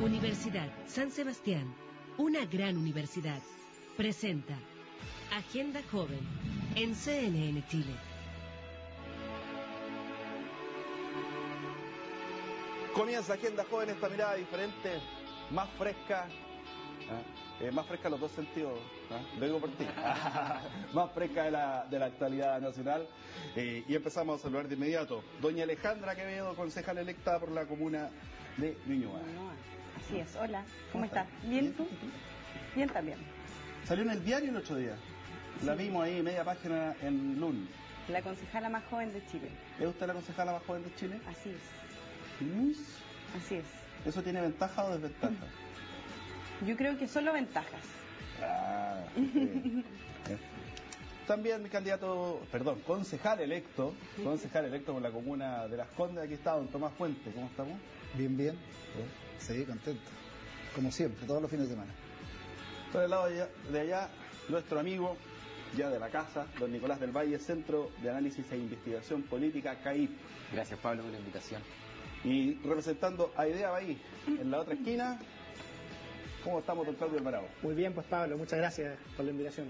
Universidad San Sebastián, una gran universidad, presenta Agenda Joven en CNN Chile. Comienza Agenda Joven, esta mirada diferente, más fresca, más fresca en los dos sentidos, lo digo por ti, más fresca de la actualidad nacional. Y empezamos a saludar de inmediato. Doña Alejandra Quevedo, concejal electa por la comuna de Ñuñoa. Así es, hola, ¿cómo estás? ¿Bien tú? Bien también. Salió en el diario el 8 días, la vimos ahí, media página en LUN. La concejala más joven de Chile. ¿Es usted la concejala más joven de Chile? Así es. Así es. ¿Eso tiene ventaja o desventaja? Yo creo que solo ventajas. También mi concejal electo por la comuna de Las Condes. Aquí está don Tomás Fuente. ¿Cómo estamos? Bien, bien. Sí, contento. Como siempre, todos los fines de semana. Por el lado de allá, nuestro amigo, ya de la casa, don Nicolás del Valle, Centro de Análisis e Investigación Política, CAIP. Gracias, Pablo, por la invitación. Y representando a Idea Bahí, en la otra esquina, ¿cómo estamos, don Claudio Alvarado? Muy bien, pues Pablo, muchas gracias por la invitación.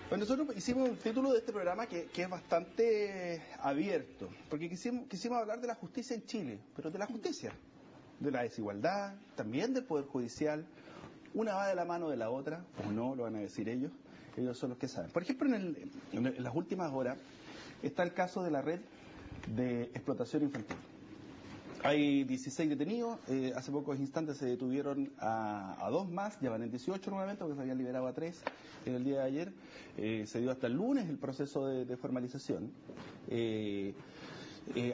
Pues nosotros hicimos un título de este programa que es bastante abierto, porque quisimos hablar de la justicia en Chile, pero de la justicia, de la desigualdad, también del Poder Judicial. Una va de la mano de la otra, o no, lo van a decir ellos son los que saben. Por ejemplo, en las últimas horas está el caso de la red de explotación infantil. Hay 16 detenidos, hace pocos instantes se detuvieron a 2 más, ya van en 18 nuevamente, porque se habían liberado a 3 en el día de ayer. Se dio hasta el lunes el proceso de formalización.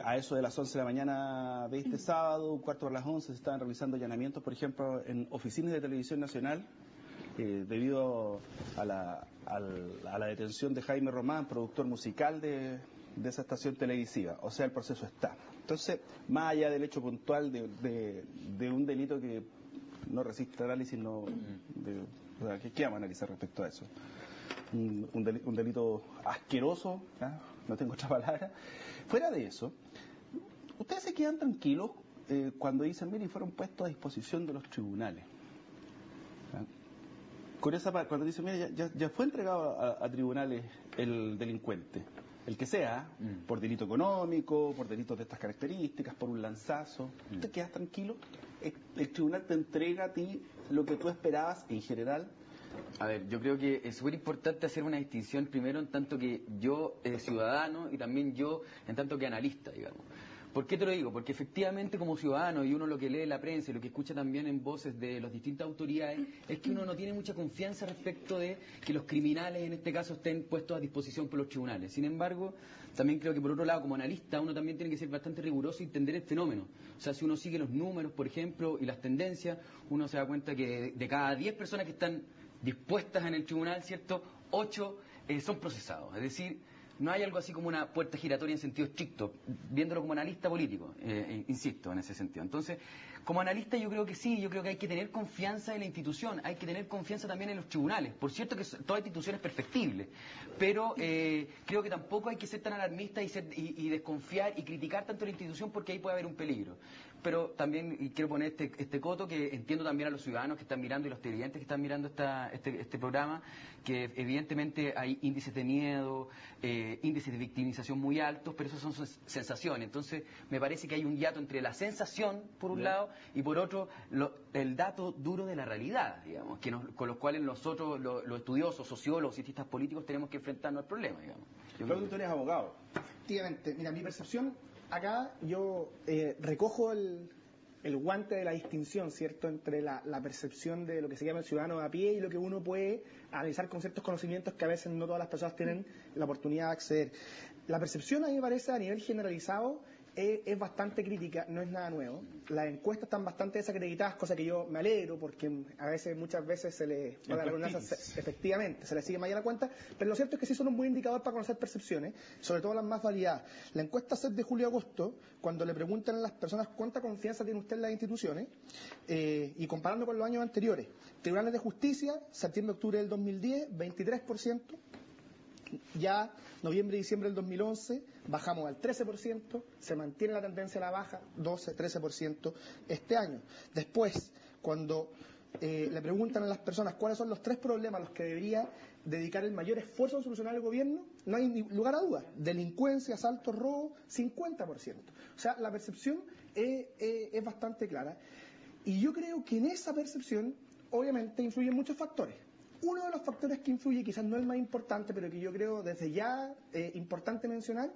A eso de las 11 de la mañana de este sábado, un cuarto para las 11, se estaban realizando allanamientos, por ejemplo, en oficinas de Televisión Nacional, debido a la detención de Jaime Román, productor musical de esa estación televisiva. O sea, el proceso está. Entonces, más allá del hecho puntual de un delito que no resiste análisis, ¿qué vamos a analizar respecto a eso? Un delito asqueroso, no tengo otra palabra. Fuera de eso, ¿ustedes se quedan tranquilos cuando dicen, mire, fueron puestos a disposición de los tribunales? Cuando dicen, mire, ya fue entregado a tribunales el delincuente, el que sea, por delito económico, por delitos de estas características, por un lanzazo, ¿te quedas tranquilo? ¿El tribunal te entrega a ti lo que tú esperabas en general? A ver, yo creo que es súper importante hacer una distinción primero en tanto que yo, ciudadano, y también yo en tanto que analista, digamos. ¿Por qué te lo digo? Porque efectivamente como ciudadano, y uno lo que lee en la prensa y lo que escucha también en voces de las distintas autoridades, es que uno no tiene mucha confianza respecto de que los criminales en este caso estén puestos a disposición por los tribunales. Sin embargo, también creo que por otro lado, como analista, uno también tiene que ser bastante riguroso y entender el fenómeno. O sea, si uno sigue los números, por ejemplo, y las tendencias, uno se da cuenta que de cada 10 personas que están dispuestas en el tribunal, ¿cierto?, 8 son procesados. Es decir, no hay algo así como una puerta giratoria en sentido estricto, viéndolo como analista político, insisto, en ese sentido. Entonces, como analista yo creo que sí, yo creo que hay que tener confianza en la institución, hay que tener confianza también en los tribunales. Por cierto que toda institución es perfectible, pero creo que tampoco hay que ser tan alarmista y desconfiar y criticar tanto la institución, porque ahí puede haber un peligro. Pero también quiero poner este coto, que entiendo también a los ciudadanos que están mirando y los televidentes que están mirando este programa, que evidentemente hay índices de miedo, índices de victimización muy altos, pero eso son sensaciones. Entonces me parece que hay un hiato entre la sensación, por un lado, y por otro, el dato duro de la realidad, digamos, con los cuales nosotros, los estudiosos, sociólogos, cientistas políticos, tenemos que enfrentarnos al problema, digamos. Creo que tú eres abogado. Efectivamente, mira, mi percepción acá, yo recojo el guante de la distinción, ¿cierto?, entre la percepción de lo que se llama el ciudadano a pie y lo que uno puede analizar con ciertos conocimientos que a veces no todas las personas tienen la oportunidad de acceder. La percepción, a mí me parece, a nivel generalizado, es bastante crítica, no es nada nuevo. Las encuestas están bastante desacreditadas, cosa que yo me alegro, porque muchas veces se le va a dar una, efectivamente, se le sigue más allá la cuenta, pero lo cierto es que sí son un buen indicador para conocer percepciones, sobre todo las más validadas. La encuesta CEP de julio-agosto, cuando le preguntan a las personas cuánta confianza tiene usted en las instituciones, y comparando con los años anteriores, Tribunales de Justicia, septiembre-octubre del 2010, 23%, ya noviembre y diciembre del 2011 bajamos al 13%, se mantiene la tendencia a la baja, 12-13% este año. Después, cuando le preguntan a las personas cuáles son los 3 problemas a los que debería dedicar el mayor esfuerzo en solucionar el gobierno, no hay lugar a dudas. Delincuencia, asaltos, robo, 50%. O sea, la percepción es bastante clara. Y yo creo que en esa percepción, obviamente, influyen muchos factores. Uno de los factores que influye, quizás no el más importante, pero que yo creo desde ya importante mencionar,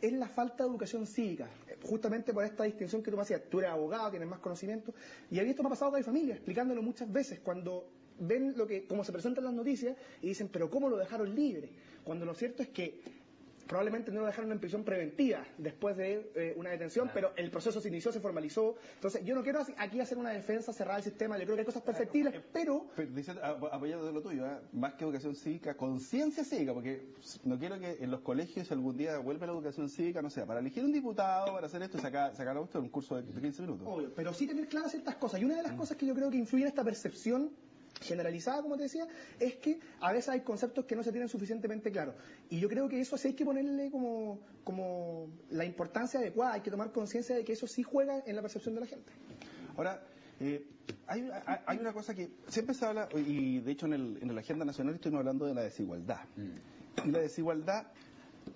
es la falta de educación cívica. Justamente por esta distinción que tú me hacías, tú eres abogado, tienes más conocimiento, y esto me ha pasado con mi familia, explicándolo muchas veces, cuando ven cómo se presentan las noticias y dicen, pero ¿cómo lo dejaron libre? Cuando lo cierto es que probablemente no lo dejaron en prisión preventiva después de una detención, pero el proceso se inició, se formalizó. Entonces, yo no quiero aquí hacer una defensa cerrada del sistema, yo creo que hay cosas perfectibles, pero dice, apoyado de lo tuyo, más que educación cívica, conciencia cívica, porque no quiero que en los colegios algún día vuelva la educación cívica, no sé, para elegir un diputado, para hacer esto, sacar esto en un curso de 15 minutos. Obvio, pero sí tener claras ciertas cosas. Y una de las cosas que yo creo que influye en esta percepción generalizada, como te decía, es que a veces hay conceptos que no se tienen suficientemente claros. Y yo creo que eso sí hay que ponerle como la importancia adecuada, hay que tomar conciencia de que eso sí juega en la percepción de la gente. Ahora, hay una cosa que siempre se habla, y de hecho en la agenda nacional estuvimos hablando de la desigualdad. Y la desigualdad,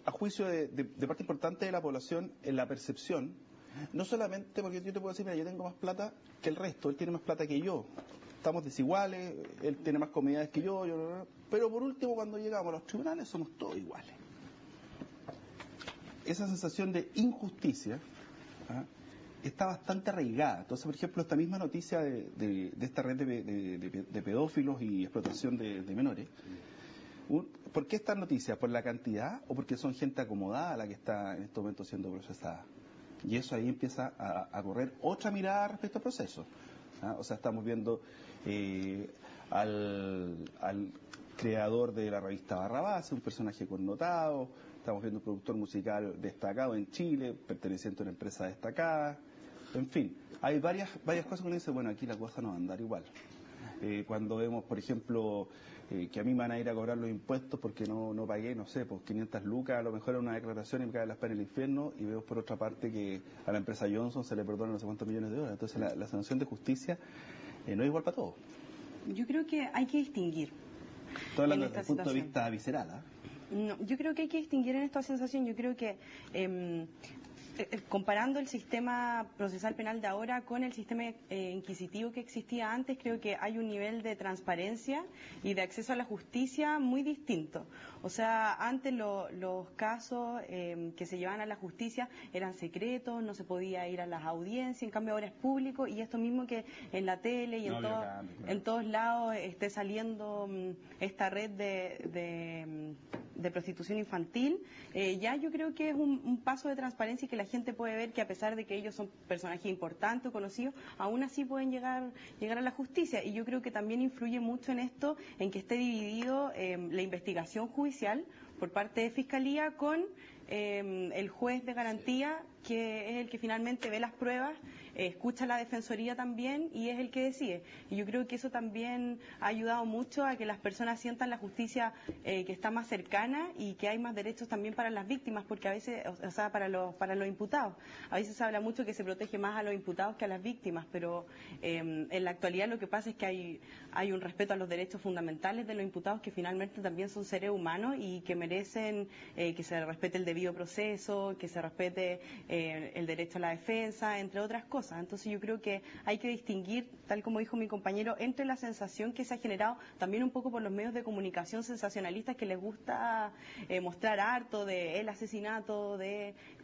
a juicio de parte importante de la población, en la percepción, no solamente porque yo te puedo decir, mira, yo tengo más plata que el resto, él tiene más plata que yo. Estamos desiguales, él tiene más comodidades que yo no, pero por último cuando llegamos a los tribunales somos todos iguales. Esa sensación de injusticia está bastante arraigada. Entonces, por ejemplo, esta misma noticia de esta red de pedófilos y explotación de menores, ¿por qué estas noticias? ¿Por la cantidad o porque son gente acomodada la que está en este momento siendo procesada? Y eso ahí empieza a correr otra mirada respecto al proceso. O sea, estamos viendo al creador de la revista Barrabás, un personaje connotado, estamos viendo un productor musical destacado en Chile, perteneciente a una empresa destacada, en fin, hay varias cosas que uno dice, bueno, aquí la cosa no va a andar igual. Cuando vemos, por ejemplo, que a mí me van a ir a cobrar los impuestos porque no pagué, no sé, pues 500 lucas, a lo mejor era una declaración y me cae las penas en el infierno, y veo por otra parte que a la empresa Johnson se le perdonan no sé cuántos millones de dólares. Entonces la sanción de justicia no es igual para todos. Yo creo que hay que distinguir. Estoy hablando desde el punto de vista visceral. No, yo creo que hay que distinguir en esta sensación. Yo creo que comparando el sistema procesal penal de ahora con el sistema inquisitivo que existía antes, creo que hay un nivel de transparencia y de acceso a la justicia muy distinto. O sea, antes los casos que se llevaban a la justicia eran secretos, no se podía ir a las audiencias, en cambio ahora es público, y esto mismo que en la tele y en todos lados esté saliendo esta red de prostitución infantil, ya yo creo que es un paso de transparencia y que la gente puede ver que a pesar de que ellos son personajes importantes o conocidos, aún así pueden llegar a la justicia. Y yo creo que también influye mucho en esto, en que esté dividido la investigación judicial por parte de Fiscalía con el juez de garantía, que es el que finalmente ve las pruebas, escucha a la Defensoría también y es el que decide. Y yo creo que eso también ha ayudado mucho a que las personas sientan la justicia que está más cercana y que hay más derechos también para las víctimas, porque a veces, o sea, para los imputados. A veces se habla mucho que se protege más a los imputados que a las víctimas, pero en la actualidad lo que pasa es que hay un respeto a los derechos fundamentales de los imputados, que finalmente también son seres humanos y que merecen que se respete el debido proceso, que se respete el derecho a la defensa, entre otras cosas. Entonces yo creo que hay que distinguir, tal como dijo mi compañero, entre la sensación que se ha generado también un poco por los medios de comunicación sensacionalistas, que les gusta mostrar harto de el asesinato,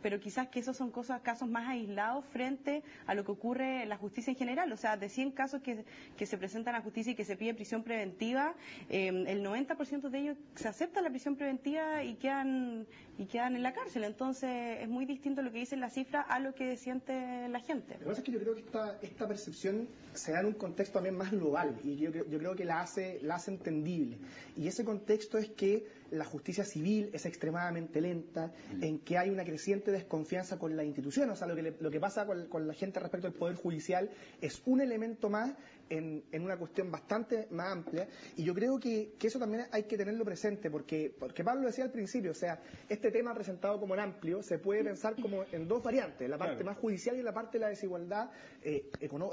pero quizás que esos son casos más aislados frente a lo que ocurre en la justicia en general. O sea, de 100 casos que se presentan a justicia y que se pide prisión preventiva, el 90% de ellos se acepta la prisión preventiva y quedan en la cárcel. Entonces es muy distinto lo que dice la cifra a lo que siente la gente. Lo que pasa es que yo creo que esta percepción se da en un contexto también más global, y yo creo que la hace entendible. Y ese contexto es que la justicia civil es extremadamente lenta, en que hay una creciente desconfianza con la institución. O sea, lo que pasa con la gente respecto al Poder Judicial es un elemento más en una cuestión bastante más amplia, y yo creo que eso también hay que tenerlo presente, porque Pablo decía al principio, o sea, este tema presentado como en amplio se puede pensar como en dos variantes, la parte más judicial y la parte de la desigualdad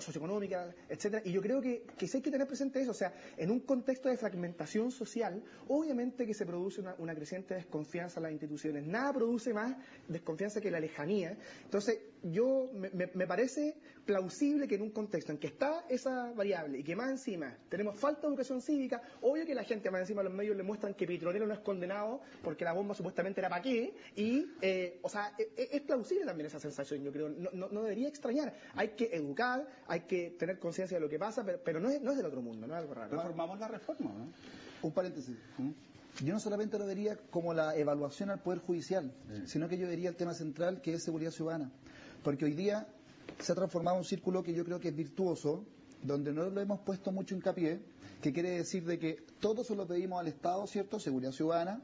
socioeconómica, etcétera, y yo creo que sí hay que tener presente eso, o sea, en un contexto de fragmentación social, obviamente que se produce una creciente desconfianza en las instituciones, nada produce más desconfianza que la lejanía. Entonces, me parece plausible que en un contexto en que está esa variable y que más encima tenemos falta de educación cívica, obvio que la gente más encima los medios le muestran que Petronero no es condenado porque la bomba supuestamente era para qué, y o sea, es plausible también esa sensación, yo creo, no debería extrañar, hay que educar, hay que tener conciencia de lo que pasa, pero no es del otro mundo, no es algo raro. Reformamos la reforma, ¿no? Un paréntesis. Yo no solamente lo vería como la evaluación al Poder Judicial, sino que yo vería el tema central, que es seguridad ciudadana. Porque hoy día se ha transformado en un círculo que yo creo que es virtuoso, donde no lo hemos puesto mucho hincapié, que quiere decir de que todos se lo pedimos al Estado, ¿cierto? Seguridad ciudadana.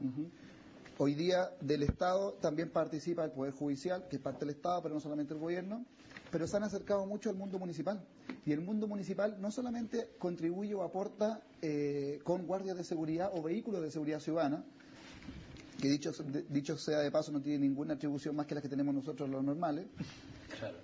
Hoy día del Estado también participa el Poder Judicial, que es parte del Estado, pero no solamente el gobierno, pero se han acercado mucho al mundo municipal. Y el mundo municipal no solamente contribuye o aporta con guardias de seguridad o vehículos de seguridad ciudadana, que dicho sea de paso no tiene ninguna atribución más que las que tenemos nosotros los normales, Claro.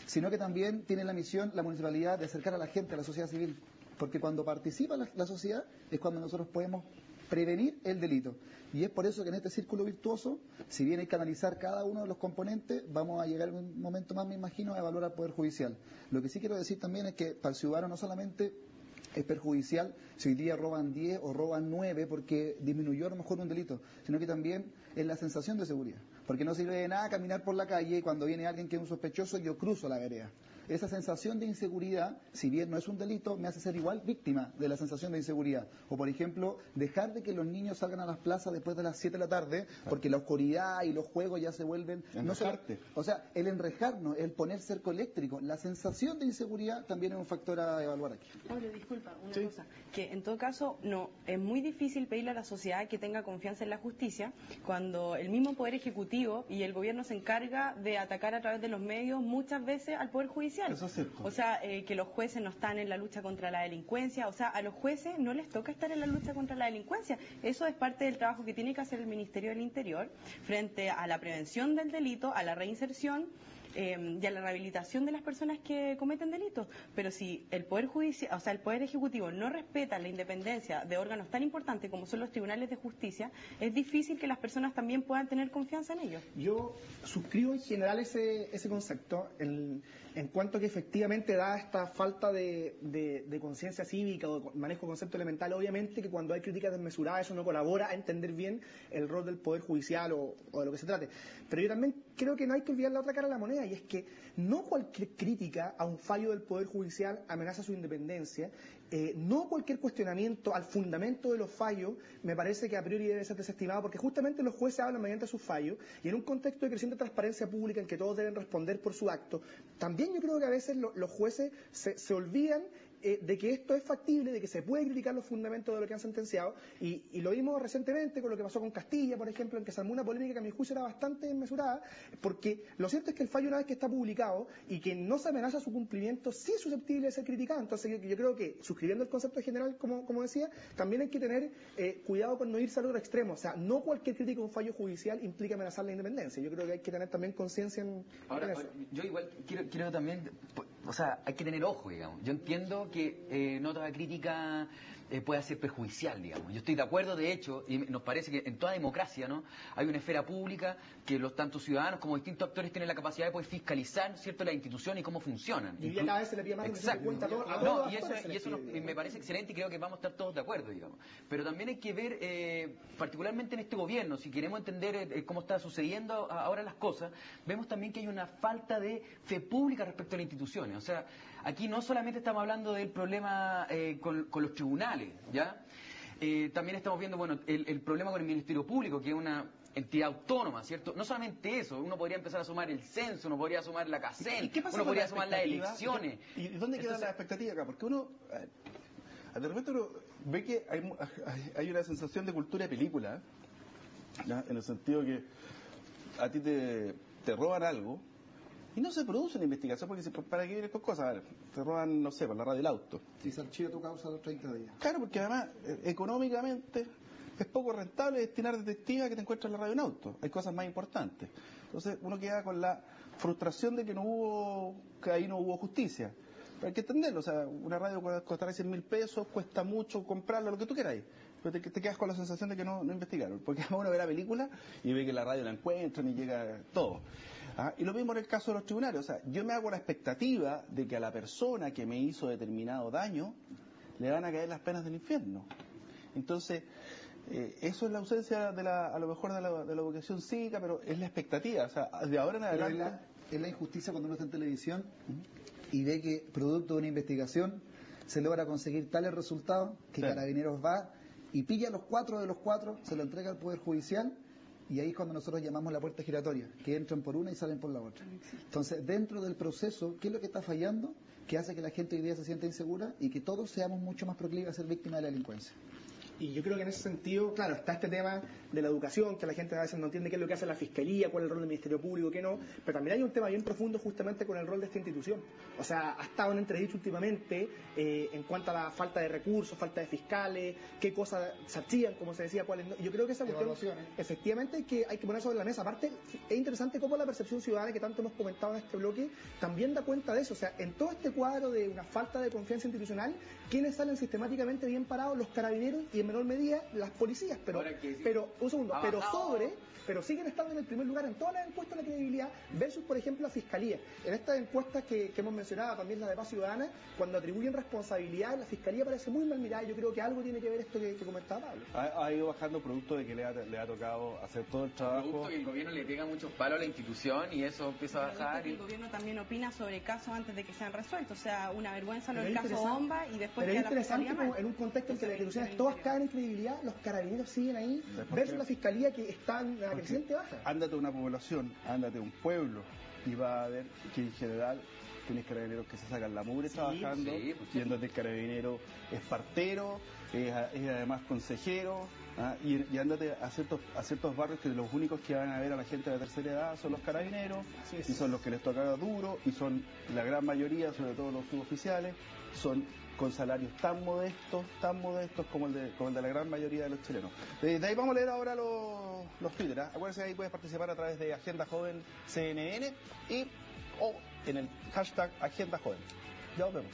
sino que también tiene la misión, la municipalidad, de acercar a la gente, a la sociedad civil, porque cuando participa la sociedad es cuando nosotros podemos prevenir el delito. Y es por eso que en este círculo virtuoso, si bien hay que analizar cada uno de los componentes, vamos a llegar en un momento más, me imagino, a evaluar al Poder Judicial. Lo que sí quiero decir también es que para el ciudadano no solamente es perjudicial si hoy día roban 10 o roban 9 porque disminuyó a lo mejor un delito, sino que también es la sensación de seguridad. Porque no sirve de nada caminar por la calle y cuando viene alguien que es un sospechoso yo cruzo la vereda. Esa sensación de inseguridad, si bien no es un delito, me hace ser igual víctima de la sensación de inseguridad. O, por ejemplo, dejar de que los niños salgan a las plazas después de las 7 de la tarde, porque la oscuridad y los juegos ya se vuelven... o sea, el enrejarnos, el poner cerco eléctrico, la sensación de inseguridad también es un factor a evaluar aquí. Pablo, disculpa, una cosa, que en todo caso no es muy difícil pedirle a la sociedad que tenga confianza en la justicia cuando el mismo Poder Ejecutivo y el Gobierno se encarga de atacar a través de los medios muchas veces al Poder Judicial. Eso es cierto. O sea, que los jueces no están en la lucha contra la delincuencia, o sea, a los jueces no les toca estar en la lucha contra la delincuencia. Eso es parte del trabajo que tiene que hacer el Ministerio del Interior frente a la prevención del delito, a la reinserción y a la rehabilitación de las personas que cometen delitos. Pero si el Poder Judicial, o sea, el Poder Ejecutivo no respeta la independencia de órganos tan importantes como son los tribunales de justicia, es difícil que las personas también puedan tener confianza en ellos. Yo suscribo en general ese concepto, en cuanto a que efectivamente da esta falta de conciencia cívica o de manejo de concepto elemental, obviamente que cuando hay críticas desmesuradas eso no colabora a entender bien el rol del Poder Judicial o de lo que se trate. Pero yo también creo que no hay que olvidar la otra cara de la moneda, y es que no cualquier crítica a un fallo del Poder Judicial amenaza su independencia, no cualquier cuestionamiento al fundamento de los fallos me parece que a priori debe ser desestimado, porque justamente los jueces hablan mediante sus fallos, y en un contexto de creciente transparencia pública en que todos deben responder por su acto, también yo creo que a veces los jueces se olvidan de que esto es factible, de que se puede criticar los fundamentos de lo que han sentenciado, y lo vimos recientemente con lo que pasó con Castilla, por ejemplo, en que se armó una polémica que a mi juicio era bastante desmesurada, porque lo cierto es que el fallo, una vez que está publicado y que no se amenaza su cumplimiento, sí es susceptible de ser criticado. Entonces yo creo que, suscribiendo el concepto general, como decía, también hay que tener cuidado con no irse al otro extremo. O sea, no cualquier crítica a un fallo judicial implica amenazar la independencia. Yo creo que hay que tener también conciencia en eso. Yo igual quiero también, o sea, hay que tener ojo, digamos. Yo entiendo que no toda crítica pueda ser perjudicial, digamos. Yo estoy de acuerdo, de hecho, y nos parece que en toda democracia, ¿no?, hay una esfera pública que los tanto ciudadanos como distintos actores tienen la capacidad de poder fiscalizar, ¿cierto?, la instituciones y cómo funcionan. Y cada vez se le pide más Exacto. cuenta a todos. No, y eso me parece excelente y creo que vamos a estar todos de acuerdo, digamos. Pero también hay que ver, particularmente en este gobierno, si queremos entender cómo está sucediendo ahora las cosas, vemos también que hay una falta de fe pública respecto a las instituciones. O sea, aquí no solamente estamos hablando del problema con los tribunales, ¿ya? También estamos viendo, bueno, el problema con el Ministerio Público, que es una entidad autónoma, ¿cierto? No solamente eso, uno podría empezar a sumar el censo, uno podría sumar la CACEN, uno podría sumar las elecciones. ¿Y dónde queda la expectativa acá? Porque uno... De repente uno ve que hay una sensación de cultura de película, ¿ya? En el sentido que a ti te roban algo y no se produce una investigación porque ¿para qué vienen estas cosas? A ver, te roban, no sé, por la radio del auto. Y se archiva tu causa a los 30 días. Claro, porque además económicamente es poco rentable destinar detectives a que te encuentres en la radio de un auto. Hay cosas más importantes. Entonces uno queda con la frustración de que ahí no hubo justicia. Pero hay que entenderlo, o sea, una radio costará 100.000 pesos, cuesta mucho comprarla, lo que tú queráis. Pero te quedas con la sensación de que no investigaron. Porque uno ve la película y ve que la radio la encuentran y llega todo. Y lo mismo en el caso de los tribunales. O sea, yo me hago la expectativa de que a la persona que me hizo determinado daño le van a caer las penas del infierno. Entonces, eso es la ausencia a lo mejor de la vocación cívica, pero es la expectativa. O sea, de ahora en adelante... Es la injusticia cuando uno está en televisión y ve que producto de una investigación se logra conseguir tales resultados que sí. Carabineros va y pilla a los 4 de los 4, se lo entrega al Poder Judicial y ahí es cuando nosotros llamamos la puerta giratoria, que entran por una y salen por la otra. Entonces, dentro del proceso, ¿qué es lo que está fallando? Que hace que la gente hoy día se sienta insegura y que todos seamos mucho más proclives a ser víctimas de la delincuencia. Y yo creo que en ese sentido, claro, está este tema de la educación, que la gente a veces no entiende qué es lo que hace la Fiscalía, cuál es el rol del Ministerio Público, qué no, pero también hay un tema bien profundo justamente con el rol de esta institución. O sea, ha estado en entredicho últimamente en cuanto a la falta de recursos, falta de fiscales, qué cosas se archivan, como se decía, cuáles no. Yo creo que esa cuestión, efectivamente, hay que poner sobre la mesa. Aparte, es interesante cómo la percepción ciudadana, que tanto hemos comentado en este bloque, también da cuenta de eso. O sea, en todo este cuadro de una falta de confianza institucional, ¿quiénes salen sistemáticamente bien parados? Los carabineros y en menor medida las policías, pero siguen estando en el primer lugar en todas las encuestas de credibilidad versus, por ejemplo, la Fiscalía. En estas encuestas que hemos mencionado, también la de Paz Ciudadana, cuando atribuyen responsabilidad, la Fiscalía parece muy mal mirada. Yo creo que algo tiene que ver esto que comentaba Pablo. Ha ido bajando producto de que le ha tocado hacer todo el trabajo. Producto que el gobierno le pega muchos palos a la institución y eso empieza a bajar. El gobierno también opina sobre casos antes de que sean resueltos. O sea, una vergüenza lo del caso Bomba y después pero que es interesante como en un contexto en que las instituciones todas caen en credibilidad, los carabineros siguen ahí versus la Fiscalía que está en la creciente baja. Ándate a una población, ándate a un pueblo y va a ver que en general tienes carabineros que se sacan la mugre trabajando, siendo que el carabinero es partero, es además consejero, y ándate a ciertos barrios que los únicos que van a ver a la gente de la tercera edad son los carabineros, y son los que les toca duro, y son la gran mayoría, sobre todo los suboficiales, son con salarios tan modestos como el de la gran mayoría de los chilenos. De ahí vamos a leer ahora los Twitter. Acuérdense, ahí puedes participar a través de Agenda Joven CNN o en el hashtag Agenda Joven. Ya nos vemos.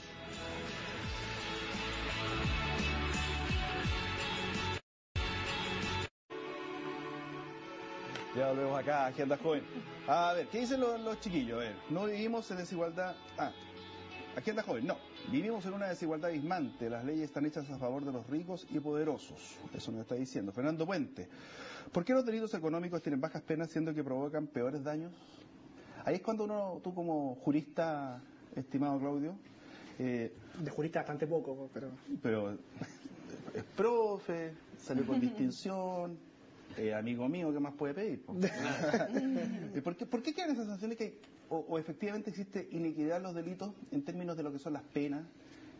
Ya volvemos acá, Agenda Joven. A ver, ¿qué dicen los chiquillos? A ver, no vivimos en desigualdad. Agenda Joven, no. Vivimos en una desigualdad abismante. Las leyes están hechas a favor de los ricos y poderosos. Eso nos está diciendo Fernando Puente. ¿Por qué los delitos económicos tienen bajas penas siendo que provocan peores daños? Ahí es cuando tú como jurista, estimado Claudio... de jurista bastante poco, pero es profe, salió con distinción, amigo mío, ¿qué más puede pedir? ¿Por qué quedan esas sanciones que o efectivamente existe inequidad en los delitos en términos de lo que son las penas?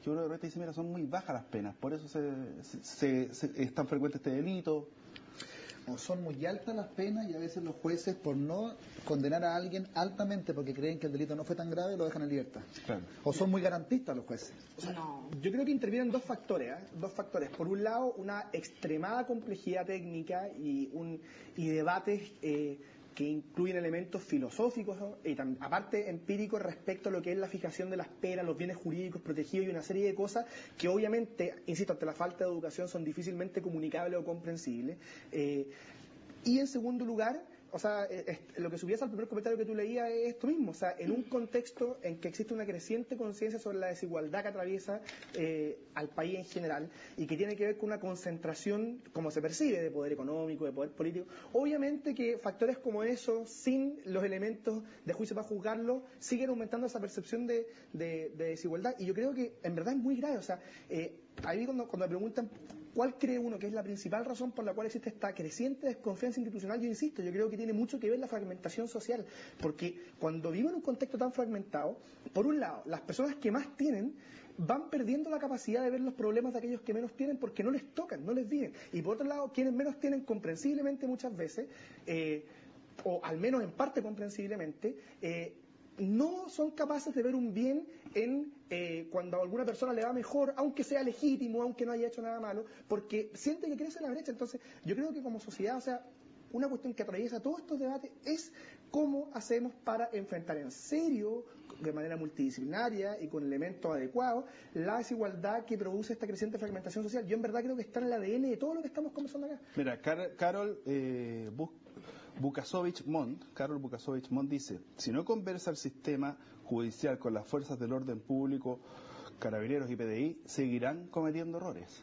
Que uno de repente dice, mira, son muy bajas las penas, por eso es tan frecuente este delito. O son muy altas las penas y a veces los jueces, por no condenar a alguien altamente porque creen que el delito no fue tan grave, lo dejan en libertad. Claro. O son muy garantistas los jueces. O sea, yo creo que intervienen dos factores. Por un lado, una extremada complejidad técnica y debates que incluyen elementos filosóficos y aparte empíricos respecto a lo que es la fijación de las penas, los bienes jurídicos protegidos y una serie de cosas que obviamente, insisto, ante la falta de educación son difícilmente comunicables o comprensibles. Y en segundo lugar, o sea, lo que subías al primer comentario que tú leías es esto mismo, o sea, en un contexto en que existe una creciente conciencia sobre la desigualdad que atraviesa al país en general y que tiene que ver con una concentración, como se percibe, de poder económico, de poder político, obviamente que factores como eso, sin los elementos de juicio para juzgarlo, siguen aumentando esa percepción de desigualdad, y yo creo que en verdad es muy grave. O sea, ahí cuando me preguntan ¿cuál cree uno que es la principal razón por la cual existe esta creciente desconfianza institucional? Yo insisto, yo creo que tiene mucho que ver la fragmentación social, porque cuando vivimos en un contexto tan fragmentado, por un lado, las personas que más tienen van perdiendo la capacidad de ver los problemas de aquellos que menos tienen porque no les tocan, no les viven. Y por otro lado, quienes menos tienen comprensiblemente muchas veces, o al menos en parte comprensiblemente, no son capaces de ver un bien en cuando a alguna persona le va mejor, aunque sea legítimo, aunque no haya hecho nada malo, porque siente que crece la brecha. Entonces, yo creo que como sociedad, o sea, una cuestión que atraviesa todos estos debates es cómo hacemos para enfrentar en serio, de manera multidisciplinaria y con elementos adecuados, la desigualdad que produce esta creciente fragmentación social. Yo en verdad creo que está en el ADN de todo lo que estamos conversando acá. Mira, Carol Bukasovich Mont dice, si no conversa el sistema judicial con las fuerzas del orden público, carabineros y PDI, seguirán cometiendo errores.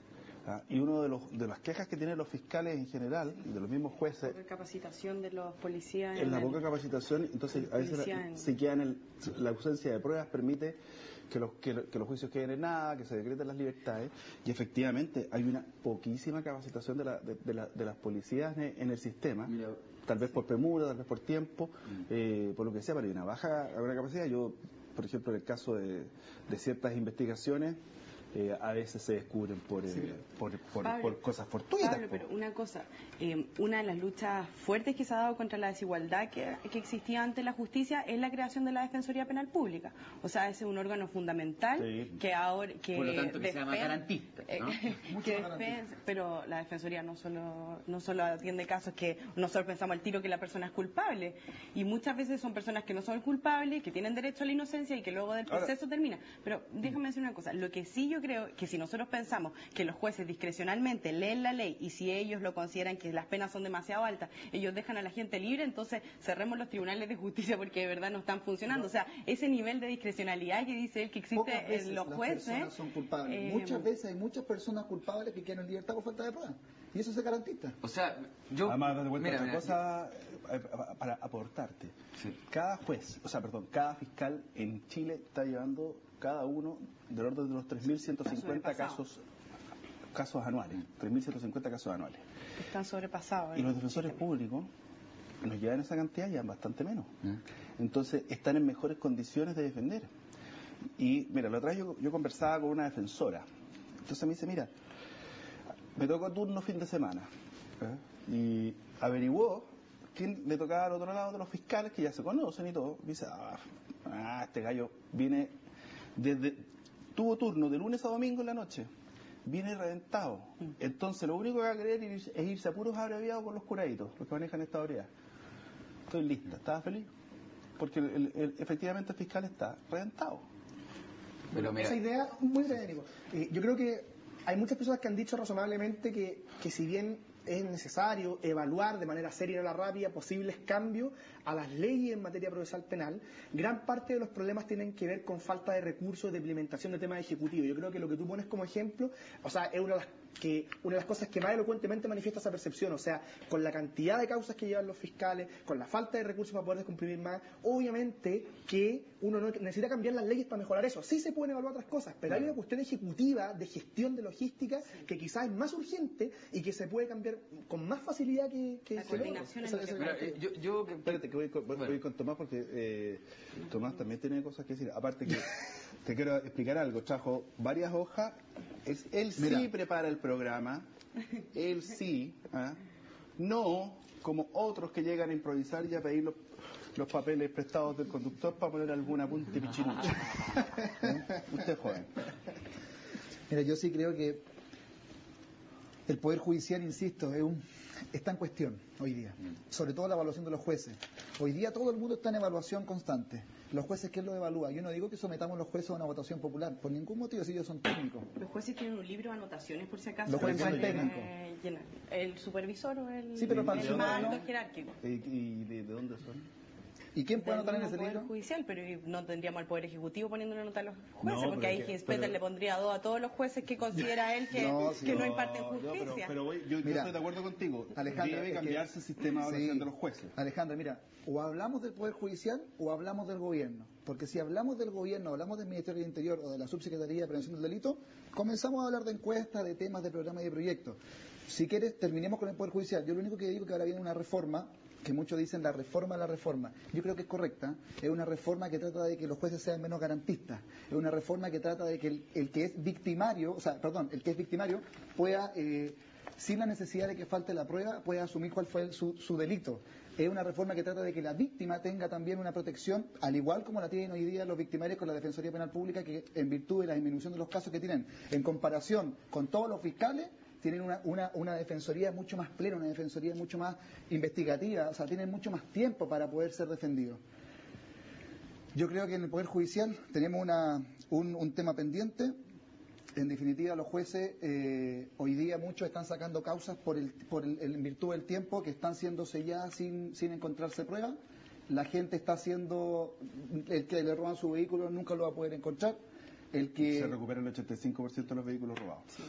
Y uno de las quejas que tienen los fiscales en general, y de los mismos jueces, la capacitación de los policías. En la poca capacitación, entonces a veces se queda la ausencia de pruebas permite que los juicios queden en nada, que se decreten las libertades, y efectivamente hay una poquísima capacitación de las policías en el sistema. Mira, tal vez por premura, tal vez por tiempo, por lo que sea, pero hay una baja capacidad. Yo, por ejemplo, en el caso de ciertas investigaciones, a veces se descubren por cosas fortuitas. Pablo, pero una cosa, una de las luchas fuertes que se ha dado contra la desigualdad que existía ante la justicia es la creación de la Defensoría Penal Pública. O sea, ese es un órgano fundamental que ahora... por lo tanto, que se llama garantista, ¿no? Pero la Defensoría no solo atiende casos que nosotros pensamos al tiro que la persona es culpable. Y muchas veces son personas que no son culpables, que tienen derecho a la inocencia y que luego del proceso termina. Pero déjame decir una cosa, lo que sí yo creo que si nosotros pensamos que los jueces discrecionalmente leen la ley y si ellos lo consideran que las penas son demasiado altas, ellos dejan a la gente libre, entonces cerremos los tribunales de justicia porque de verdad no están funcionando. O sea, ese nivel de discrecionalidad que dice él que existe en los jueces... Las personas son culpables. Muchas veces hay muchas personas culpables que quedan en libertad por falta de pruebas. Y eso se garantiza. O sea, yo... Además, de vuelta otra cosa para aportarte. Sí. Cada fiscal en Chile está llevando cada uno del orden de los 3.150 casos anuales. 3.150 casos anuales. Están sobrepasados. Y los defensores públicos nos llevan esa cantidad, llevan bastante menos. Entonces, están en mejores condiciones de defender. Y, mira, la otra vez yo conversaba con una defensora. Entonces me dice, mira, me tocó turno fin de semana. Y averiguó quién le tocaba al otro lado de los fiscales, que ya se conocen y todo. Me dice, este gallo viene... tuvo turno de lunes a domingo en la noche, viene reventado. Entonces lo único que va a querer es irse a puros abreviados con los curaditos, los que manejan esta autoridad. Estoy lista. ¿Estaba feliz? Porque efectivamente el fiscal está reventado. Pero esa idea muy genérico. Yo creo que hay muchas personas que han dicho razonablemente que si bien es necesario evaluar de manera seria y a la rápida posibles cambios a las leyes en materia procesal penal, gran parte de los problemas tienen que ver con falta de recursos de implementación de temas ejecutivos. Yo creo que lo que tú pones como ejemplo, o sea, es una de las cosas que más elocuentemente manifiesta esa percepción, o sea, con la cantidad de causas que llevan los fiscales, con la falta de recursos para poder descomprimir más, obviamente que uno no necesita cambiar las leyes para mejorar eso. Sí se pueden evaluar otras cosas, pero hay una cuestión ejecutiva de gestión de logística que quizás es más urgente y que se puede cambiar con más facilidad que la coordinación. Espérate, que voy con Tomás porque Tomás también tiene cosas que decir. Aparte que te quiero explicar algo. Trajo varias hojas. Él sí prepara el programa. Él sí. No como otros que llegan a improvisar y a pedir los papeles prestados del conductor para poner alguna punta y pichinucha. Usted es joven. Mira, yo sí creo que el Poder Judicial, insisto, está en cuestión hoy día, sobre todo la evaluación de los jueces. Hoy día todo el mundo está en evaluación constante. Los jueces, ¿quién los evalúa? Yo no digo que sometamos los jueces a una votación popular, por ningún motivo, si ellos son técnicos. Los jueces tienen un libro de anotaciones, por si acaso. Los jueces son técnicos. El supervisor o el mando jerárquico. ¿Y de dónde son? ¿Y quién puede anotar en ese libro? libro? Judicial, pero no tendríamos al Poder Ejecutivo poniéndole nota a los jueces, porque ahí Ginspeters le pondría 2 a todos los jueces que considera él que no imparten justicia. Pero yo estoy de acuerdo contigo. Alejandra, debe cambiarse el sistema de evaluación de los jueces. Alejandra, mira, o hablamos del Poder Judicial o hablamos del gobierno. Porque si hablamos del gobierno, hablamos del Ministerio del Interior o de la Subsecretaría de Prevención del Delito, comenzamos a hablar de encuestas, de temas, de programas y de proyectos. Si quieres, terminemos con el Poder Judicial. Yo lo único que digo es que ahora viene una reforma que muchos dicen la reforma de la reforma. Yo creo que es correcta. Es una reforma que trata de que los jueces sean menos garantistas. Es una reforma que trata de que el que es victimario, el que es victimario pueda, sin la necesidad de que falte la prueba, pueda asumir cuál fue su delito. Es una reforma que trata de que la víctima tenga también una protección, al igual como la tienen hoy día los victimarios con la Defensoría Penal Pública, que en virtud de la disminución de los casos que tienen, en comparación con todos los fiscales, tienen una defensoría mucho más plena, una defensoría mucho más investigativa, o sea, tienen mucho más tiempo para poder ser defendidos. Yo creo que en el Poder Judicial tenemos un tema pendiente. En definitiva, los jueces hoy día muchos están sacando causas en virtud del tiempo que están siendo selladas sin encontrarse pruebas. La gente está haciendo, el que le roban su vehículo nunca lo va a poder encontrar. Se recupera el 85% de los vehículos robados. Sí.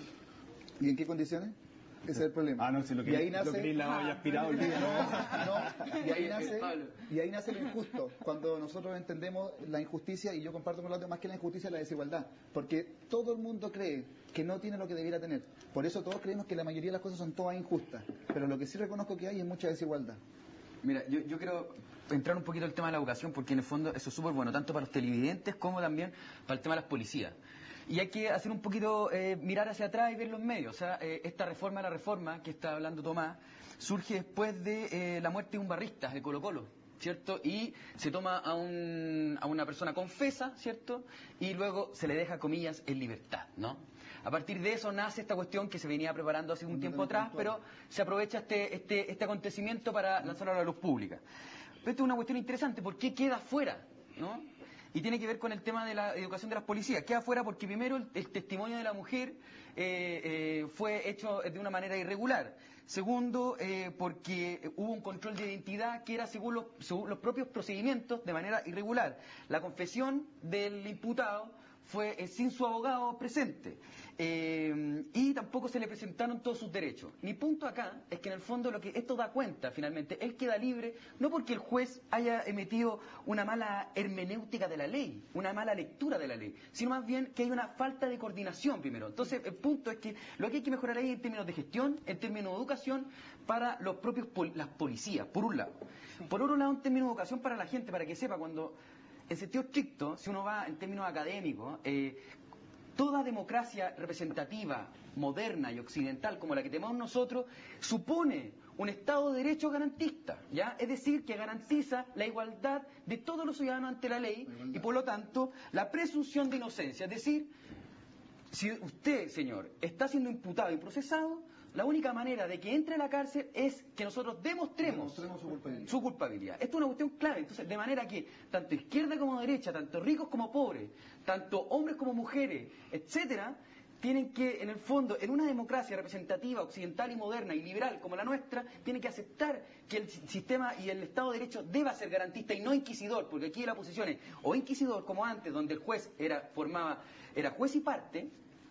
¿Y en qué condiciones? Ese es el problema. No, si lo que y ahí nace, la olla aspirado el día. Y ahí nace lo injusto, cuando nosotros entendemos la injusticia, y yo comparto con los demás que la injusticia es la desigualdad, porque todo el mundo cree que no tiene lo que debiera tener. Por eso todos creemos que la mayoría de las cosas son todas injustas, pero lo que sí reconozco que hay es mucha desigualdad. Mira, yo quiero entrar un poquito al tema de la educación, porque en el fondo eso es súper bueno, tanto para los televidentes como también para el tema de las policías. Y hay que hacer un poquito, mirar hacia atrás y ver los medios. O sea, esta reforma de la reforma que está hablando Tomás surge después de la muerte de un barrista de Colo-Colo, ¿cierto? Y se toma a una persona confesa, ¿cierto? Y luego se le deja, comillas, en libertad, ¿no? A partir de eso nace esta cuestión que se venía preparando hace un tiempo atrás, pero se aprovecha este acontecimiento para lanzarlo a la luz pública. Pero esto es una cuestión interesante, ¿por qué queda fuera, ¿no? Y tiene que ver con el tema de la educación de las policías. Queda fuera porque primero el testimonio de la mujer fue hecho de una manera irregular. Segundo, porque hubo un control de identidad que era según los propios procedimientos de manera irregular. La confesión del imputado fue sin su abogado presente. Y tampoco se le presentaron todos sus derechos. Mi punto acá es que en el fondo lo que esto da cuenta finalmente, él queda libre no porque el juez haya emitido una mala hermenéutica de la ley, una mala lectura de la ley, sino más bien que hay una falta de coordinación primero. Entonces el punto es que lo que hay que mejorar ahí en términos de gestión, en términos de educación para los propios las policías, por un lado. Por otro lado, en términos de educación para la gente, para que sepa cuando, en sentido estricto, si uno va en términos académicos, toda democracia representativa, moderna y occidental como la que tenemos nosotros, supone un Estado de Derecho garantista, ¿ya? Es decir, que garantiza la igualdad de todos los ciudadanos ante la ley y, por lo tanto, la presunción de inocencia. Es decir, si usted, señor, está siendo imputado y procesado, la única manera de que entre a la cárcel es que nosotros demostremos su culpabilidad. Esto es una cuestión clave. Entonces, de manera que tanto izquierda como derecha, tanto ricos como pobres, tanto hombres como mujeres, etcétera, tienen que, en el fondo, en una democracia representativa, occidental y moderna y liberal como la nuestra, tienen que aceptar que el sistema y el Estado de Derecho deba ser garantista y no inquisidor, porque aquí la posición es o inquisidor como antes, donde el juez era juez y parte.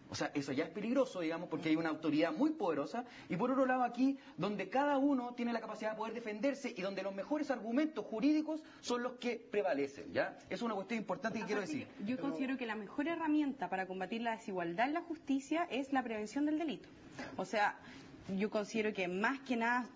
O sea, eso ya es peligroso, digamos, porque hay una autoridad muy poderosa. Y por otro lado aquí, donde cada uno tiene la capacidad de poder defenderse y donde los mejores argumentos jurídicos son los que prevalecen, ¿ya? Es una cuestión importante que quiero decir. Yo considero que la mejor herramienta para combatir la desigualdad en la justicia es la prevención del delito. O sea, yo considero que más que nada,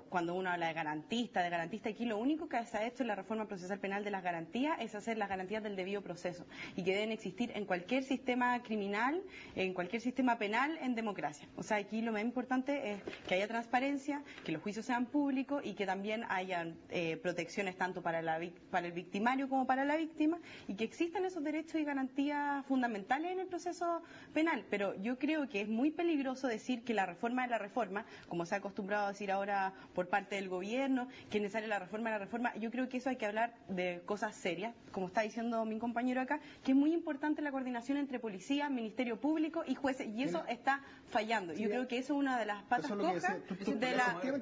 cuando uno habla de garantista, aquí lo único que se ha hecho en la reforma procesal penal de las garantías es hacer las garantías del debido proceso y que deben existir en cualquier sistema criminal, en cualquier sistema penal, en democracia. O sea, aquí lo más importante es que haya transparencia, que los juicios sean públicos y que también hayan protecciones tanto para el victimario como para la víctima y que existan esos derechos y garantías fundamentales en el proceso penal. Pero yo creo que es muy peligroso decir que la reforma es la reforma, como se ha acostumbrado a decir ahora por parte del gobierno, que es necesaria la reforma. Yo creo que eso hay que hablar de cosas serias, como está diciendo mi compañero acá, que es muy importante la coordinación entre policía, Ministerio Público y jueces, y eso está fallando. Yo creo que eso es una de las patas cojas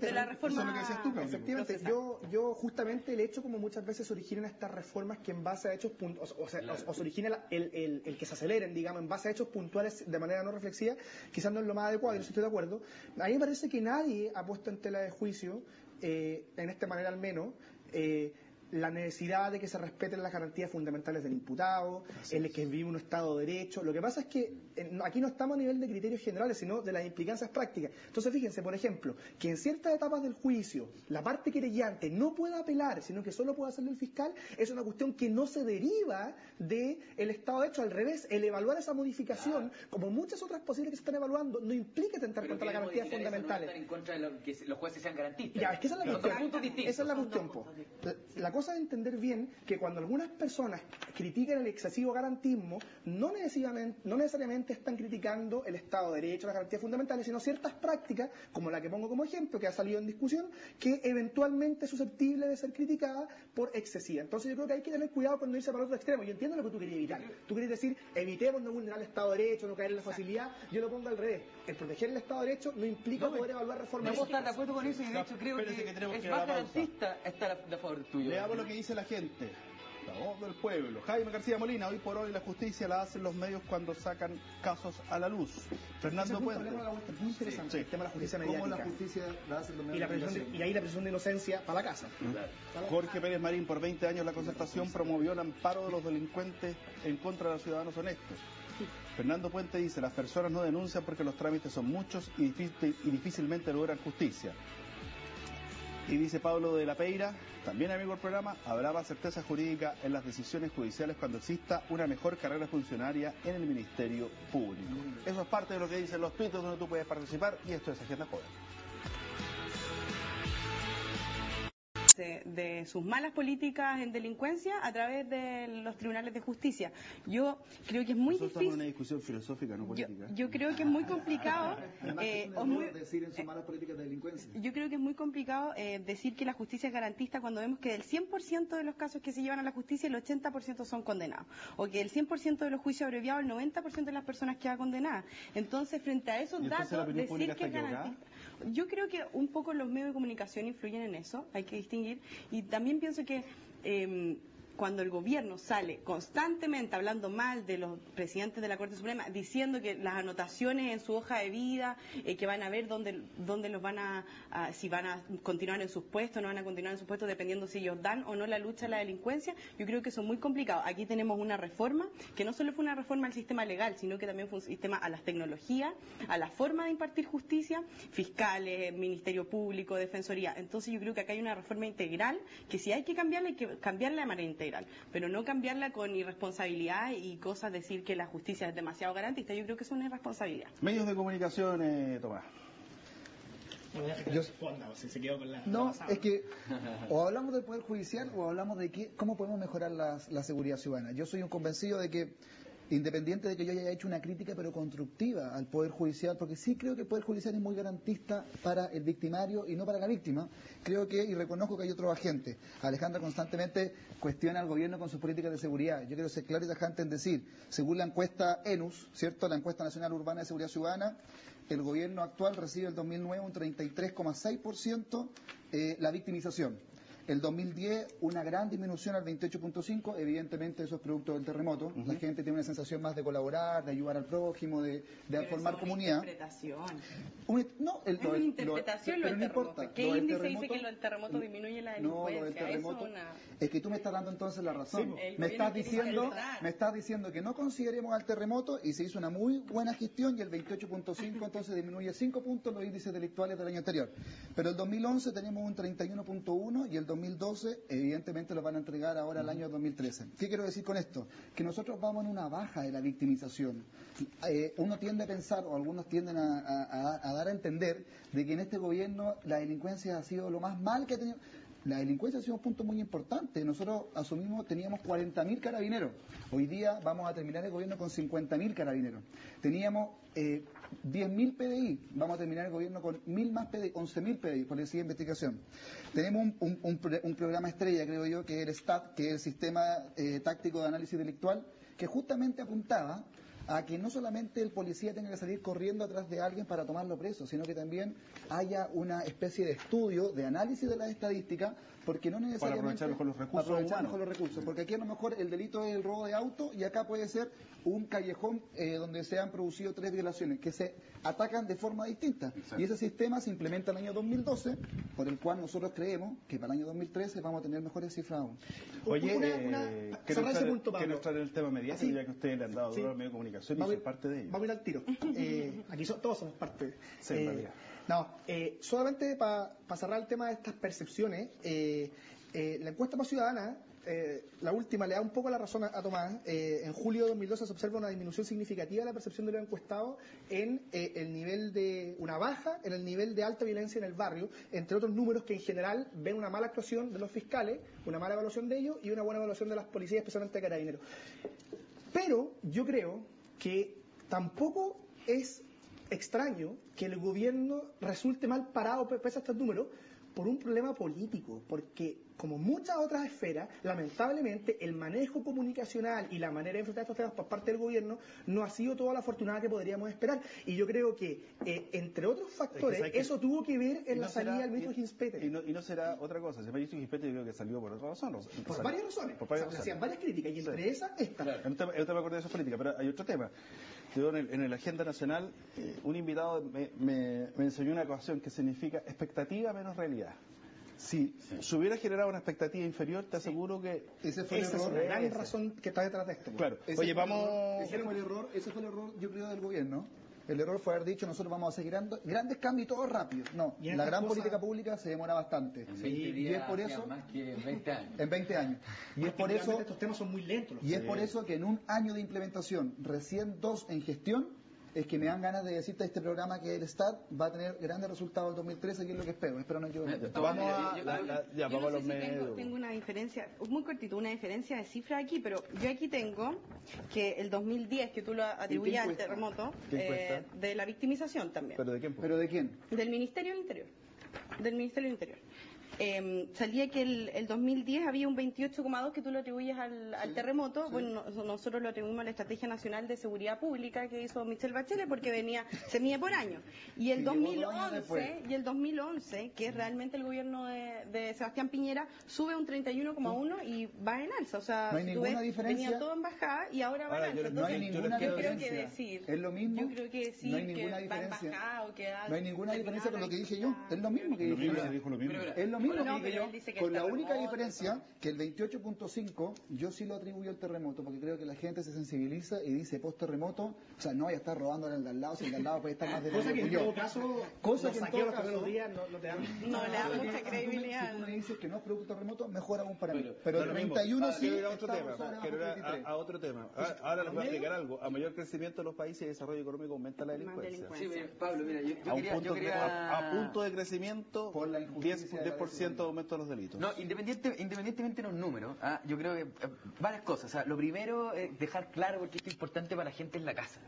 de la reforma. Eso es lo que decías tú, efectivamente. Yo justamente el hecho como muchas veces se originan estas reformas que en base a hechos o se origina el que se aceleren, digamos, en base a hechos puntuales de manera no reflexiva, quizás no es lo más adecuado, yo estoy de acuerdo. A mí me parece que nadie ha puesto en tela de juicio, en esta manera al menos, la necesidad de que se respeten las garantías fundamentales del imputado, el que vive un Estado de Derecho. Lo que pasa es que aquí no estamos a nivel de criterios generales, sino de las implicancias prácticas. Entonces, fíjense, por ejemplo, que en ciertas etapas del juicio la parte querellante no pueda apelar, sino que solo puede hacerlo el fiscal, es una cuestión que no se deriva del Estado de Derecho. Al revés, el evaluar esa modificación, como muchas otras posibles que se están evaluando, no implica atentar contra las garantías fundamentales. No estar en contra de que los jueces sean garantistas. Ya, es que esa es la cuestión. Esa es la cuestión, Son dos puntos La cosa es entender bien que cuando algunas personas critican el excesivo garantismo, no necesariamente están criticando el Estado de Derecho, las garantías fundamentales, sino ciertas prácticas, como la que pongo como ejemplo, que ha salido en discusión, que eventualmente es susceptible de ser criticada por excesiva. Entonces yo creo que hay que tener cuidado cuando irse para el otro extremo. Yo entiendo lo que tú querías evitar. Tú querías decir, evitemos no vulnerar el Estado de Derecho, no caer en la facilidad. Yo lo pongo al revés. El proteger el Estado de Derecho no implica poder evaluar reformas. No puedo estar de acuerdo con eso y de hecho creo que es más garantista estar a favor tuyo. Leamos lo que dice la gente. La voz del pueblo. Jaime García Molina, hoy por hoy la justicia la hacen los medios cuando sacan casos a la luz. Fernando Puente. Es muy interesante el tema de la justicia mediática. ¿Cómo la justicia la hacen los medios? Y ahí la presunción de inocencia para la casa. Jorge Pérez Marín, por 20 años la Concertación promovió el amparo de los delincuentes en contra de los ciudadanos honestos. Fernando Puente dice, las personas no denuncian porque los trámites son muchos y difícilmente logran justicia. Y dice Pablo de la Peira, también amigo del programa, habrá más certeza jurídica en las decisiones judiciales cuando exista una mejor carrera funcionaria en el Ministerio Público. Eso es parte de lo que dicen los tuitos donde tú puedes participar y esto es Agenda Joven. De sus malas políticas en delincuencia a través de los tribunales de justicia. Yo creo que es muy Nosotros difícil. estamos en una discusión filosófica, no política. Yo creo que es muy complicado. decir en sus malas políticas de delincuencia. Yo creo que es muy complicado decir que la justicia es garantista cuando vemos que del 100% de los casos que se llevan a la justicia, el 80% son condenados. O que el 100% de los juicios abreviados, el 90% de las personas quedan condenadas. Entonces, frente a esos datos, decir que es garantista. Yo creo que un poco los medios de comunicación influyen en eso, hay que distinguir. Y también pienso que cuando el gobierno sale constantemente hablando mal de los presidentes de la Corte Suprema, diciendo que las anotaciones en su hoja de vida, que van a ver dónde los van si van a continuar en sus puestos, no van a continuar en sus puestos, dependiendo si ellos dan o no la lucha a la delincuencia, yo creo que eso es muy complicado. Aquí tenemos una reforma, que no solo fue una reforma al sistema legal, sino que también fue un sistema a las tecnologías, a la forma de impartir justicia, fiscales, Ministerio Público, Defensoría. Entonces yo creo que acá hay una reforma integral, que si hay que cambiarla de manera integral, pero no cambiarla con irresponsabilidad y cosas, decir que la justicia es demasiado garantista. Yo creo que es una irresponsabilidad. Medios de comunicación, Tomás. No, es que o hablamos del Poder Judicial o hablamos de cómo podemos mejorar la seguridad ciudadana. Yo soy un convencido de que, independiente de que yo haya hecho una crítica pero constructiva al Poder Judicial, porque sí creo que el Poder Judicial es muy garantista para el victimario y no para la víctima, creo que, y reconozco que hay otros agentes. Alejandra constantemente cuestiona al gobierno con sus políticas de seguridad. Yo quiero ser claro y tajante en decir, según la encuesta ENUS, ¿cierto?, la encuesta nacional urbana de seguridad ciudadana, el gobierno actual recibe el 2009 un 33,6% la victimización. El 2010, una gran disminución al 28,5%, evidentemente eso es producto del terremoto. La gente tiene una sensación más de colaborar, de ayudar al prójimo, de formar comunidad. Es una interpretación lo del terremoto. ¿Qué índice dice que lo del terremoto disminuye la delincuencia? No, lo del terremoto. Es que tú me estás dando entonces la razón. Me estás diciendo que no consideremos al terremoto y se hizo una muy buena gestión y el 28,5 entonces disminuye 5 puntos los índices delictuales del año anterior. Pero el 2011 tenemos un 31,1 y el 2012 evidentemente lo van a entregar ahora al año 2013. ¿Qué quiero decir con esto? Que nosotros vamos en una baja de la victimización. Uno tiende a pensar, o algunos tienden a dar a entender, de que en este gobierno la delincuencia ha sido lo más mal que ha tenido. La delincuencia ha sido un punto muy importante. Nosotros teníamos 40.000 carabineros. Hoy día vamos a terminar el gobierno con 50.000 carabineros. Teníamos 10.000 PDI. Vamos a terminar el gobierno con 1.000 más PDI, 11.000 PDI, por decir investigación. Tenemos un programa estrella, creo yo, que es el STAT, que es el Sistema Táctico de Análisis Delictual, que justamente apuntaba a que no solamente el policía tenga que salir corriendo atrás de alguien para tomarlo preso, sino que también haya una especie de estudio, de análisis de las estadísticas, porque no necesariamente... Para aprovechar mejor los recursos aprovechar humanos. mejor los recursos, porque aquí a lo mejor el delito es el robo de auto y acá puede ser un callejón donde se han producido 3 violaciones que se atacan de forma distinta. Exacto. Y ese sistema se implementa en el año 2012, por el cual nosotros creemos que para el año 2013 vamos a tener mejores cifras aún. Oye, cerrar ese punto, Pablo. quiero entrar en el tema mediático, Sí. ya que ustedes le han dado Sí. duro al medio de comunicación y Vamos a son parte de ello. Vamos a ir al tiro. Aquí todos somos parte. Sí, en realidad. Solamente para cerrar el tema de estas percepciones, la encuesta más ciudadana, la última, le da un poco la razón a Tomás. En julio de 2012 se observa una disminución significativa de la percepción de los encuestados en el nivel de una baja en el nivel de alta violencia en el barrio, entre otros números que en general ven una mala actuación de los fiscales, una mala evaluación de ellos y una buena evaluación de las policías, especialmente de carabineros. Pero yo creo que tampoco es extraño que el gobierno resulte mal parado pese a estos números por un problema político, porque como muchas otras esferas, lamentablemente el manejo comunicacional y la manera de enfrentar estos temas por parte del gobierno no ha sido toda la afortunada que podríamos esperar. Y yo creo que, entre otros factores, ¿sabes qué? eso tuvo que ver en Y la no salida será- del ministro Ginspeter. Y no será otra cosa. El ministro Ginspeter yo creo que salió por otra razón. Por varias razones. Por varias O sea, razones. le hacían varias críticas y entre Sí. esas esta. Es un tema acorde de esa política, pero hay otro tema. Yo en la agenda nacional, un invitado me enseñó una ecuación que significa expectativa menos realidad. Si se hubiera generado una expectativa inferior, te aseguro que... Ese fue el Esa es error. una gran razón que está detrás de esto. Claro. Ese Oye, fue el vamos... error- ese fue el error, yo creo, del gobierno. El error fue haber dicho, nosotros vamos a hacer grandes cambios y todo rápido. No, Y en la estas gran cosas- política pública se demora bastante. En 20 Y días es por hacían eso, más que en 20 años. en 20 años. Y es por eso, Realmente estos temas son muy lentos. y es por eso que en un año de implementación, recién 2 en gestión, es que me dan ganas de decirte a este programa que el STAT va a tener grandes resultados en 2013, que es lo que espero no yo. Vamos a... Yo Ya, no vamos a sé los si medios. tengo una diferencia, muy cortito, una diferencia de cifras aquí, pero yo aquí tengo que el 2010, que tú lo atribuyes al encuesta? terremoto, ¿Qué encuesta? de la victimización también, ¿Pero de quién? ¿Pero de quién? del Ministerio del Interior. Del Ministerio del Interior. Salía que el 2010 había un 28,2 que tú lo atribuyes al terremoto. Sí. Bueno, nosotros lo atribuimos a la Estrategia Nacional de Seguridad Pública que hizo Michelle Bachelet porque se mide por año. Y el Sí, llegó 2 años después. 2011, que es realmente el gobierno de Sebastián Piñera, sube un 31,1 y va en alza. O sea, No hay si tú ninguna ves, diferencia. venía todo en bajada y ahora va Ahora, en alza. yo- No hay Entonces, ninguna yo creo diferencia. que decir, Es lo mismo. yo creo que decir No hay ninguna que va en diferencia. bajada o que No hay ninguna diferencia con lo que dije yo. Es lo mismo que Lo dije mismo, yo. se dijo lo mismo. Pero, Es lo mismo No, que dije pero yo, él dice que con el la única terremoto, diferencia que el 28.5 yo sí lo atribuyo al terremoto, porque creo que la gente se sensibiliza y dice post-terremoto, o sea, no vaya a estar robando al de al lado, si el de al lado puede estar más de Cosa que en yo. todo caso, Cosa los que en saqueos todo los primeros caso- días no te dan. No le da Ahora, mucha si tú me- credibilidad. Si tú me dices que no es producto terremoto, mejor aún para mí. Pero- Pero Da el lo mismo. 31 sí, Quiero ir a otro estamos tema. sobre Quiero ir abajo 23. a otro tema. Ahora les voy a explicar algo. A mayor crecimiento de los países y desarrollo económico aumenta la Más delincuencia. delincuencia. Sí, mira, Pablo, mira, yo A, un quería... punto yo quería... a punto de crecimiento, Por la injusticia 10%, de la 10% de aumento de los delitos. No, independientemente de los números, yo creo que varias cosas. O sea, lo primero es dejar claro, porque esto es importante para la gente en la casa,